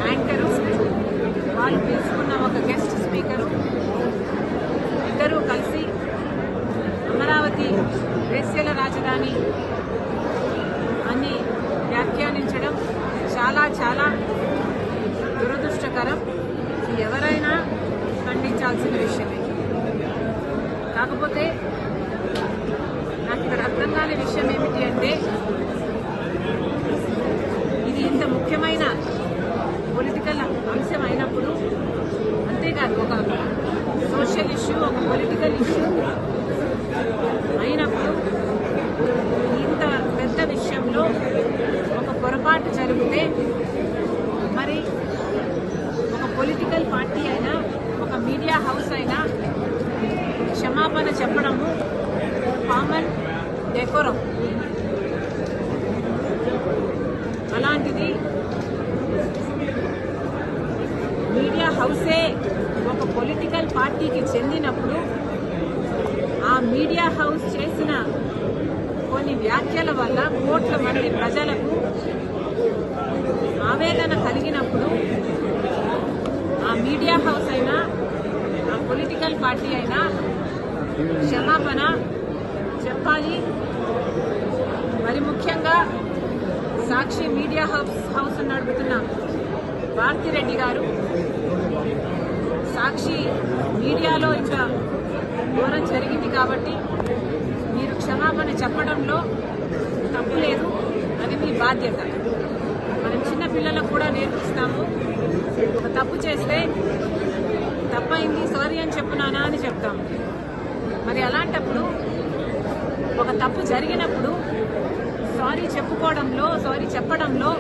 Anchor, వాళ్ళు పిలుచుకున్న ఒక guest speaker ఇద్దరూ కలిసి అమరావతి వేశ్యల రాజధాని అని వ్యాఖ్యానించడం చాలా చాలా దురదృష్టకరం. ఎవరైనా ఖండించాల్సిన విషయమే. కాకపోతే నాకు ఇక్కడ అర్థం కాని విషయం ఏమిటి అంటే, ఇది ఇంత ముఖ్యమైన పొలిటికల్ అంశం అయినప్పుడు, అంతేకాదు ఒక సోషల్ ఇష్యూ, ఒక పొలిటికల్ ఇష్యూ అయినప్పుడు ఇంత పెద్ద విషయంలో ఒక పొరపాటు జరిగితే మరి ఒక పొలిటికల్ పార్టీ అయినా, ఒక మీడియా హౌస్ అయినా క్షమాపణ చెప్పడము కామన్ డెకోరం. అలాంటిది మీడియా హౌసే ఒక పొలిటికల్ పార్టీకి చెందినప్పుడు ఆ మీడియా హౌస్ చేసిన కొన్ని వ్యాఖ్యల వల్ల కోట్ల మంది ప్రజలకు ఆవేదన కలిగినప్పుడు ఆ మీడియా హౌస్ అయినా, ఆ పొలిటికల్ పార్టీ అయినా క్షమాపణ చెప్పాలి. మరి ముఖ్యంగా సాక్షి మీడియా హౌస్ నడుపుతున్న భారతిరెడ్డి గారు, సాక్షి మీడియాలో ఇంకా ఘోరం జరిగింది కాబట్టి మీరు క్షమాపణ చెప్పడంలో తప్పు లేదు, అది మీ బాధ్యత. మనం చిన్న పిల్లలకు కూడా నేర్పిస్తాము, ఒక తప్పు చేస్తే తప్పైంది సారీ అని చెప్పు నానా అని చెప్తాము. మరి అలాంటప్పుడు ఒక తప్పు జరిగినప్పుడు సారీ చెప్పుకోవడంలో, సారీ చెప్పడంలో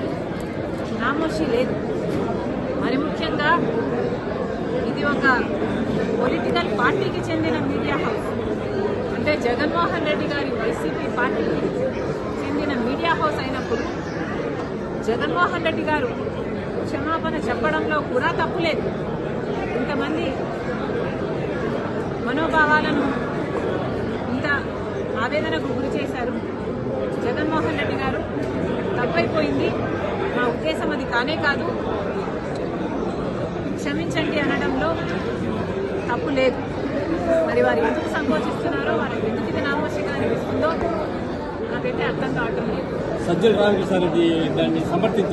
నామోషి లేదు. మరి ముఖ్యంగా ఇది ఒక పొలిటికల్ పార్టీకి చెందిన మీడియా హౌస్, అంటే జగన్మోహన్ రెడ్డి గారి వైసీపీ పార్టీకి చెందిన మీడియా హౌస్ అయినప్పుడు జగన్మోహన్ రెడ్డి గారు క్షమాపణ చెప్పడంలో కూడా తప్పులేదు. ఇంతమంది మనోభావాలను ఇంత ఆవేదనకు గురి చేశారు. జగన్మోహన్ రెడ్డి గారు తప్పైపోయింది, మా ఉద్దేశం అది కానే కాదు, క్షమించండి అనడంలో తప్పు లేదు. మరి వారు ఎందుకు సంకోచిస్తున్నారో, వారికి ఎందుకు ఇది నామోషిగా అనిపిస్తుందో నాకైతే అర్థం కావటం లేదు. సజ్జల రామకృష్ణారెడ్డి దాన్ని సమర్థించారు.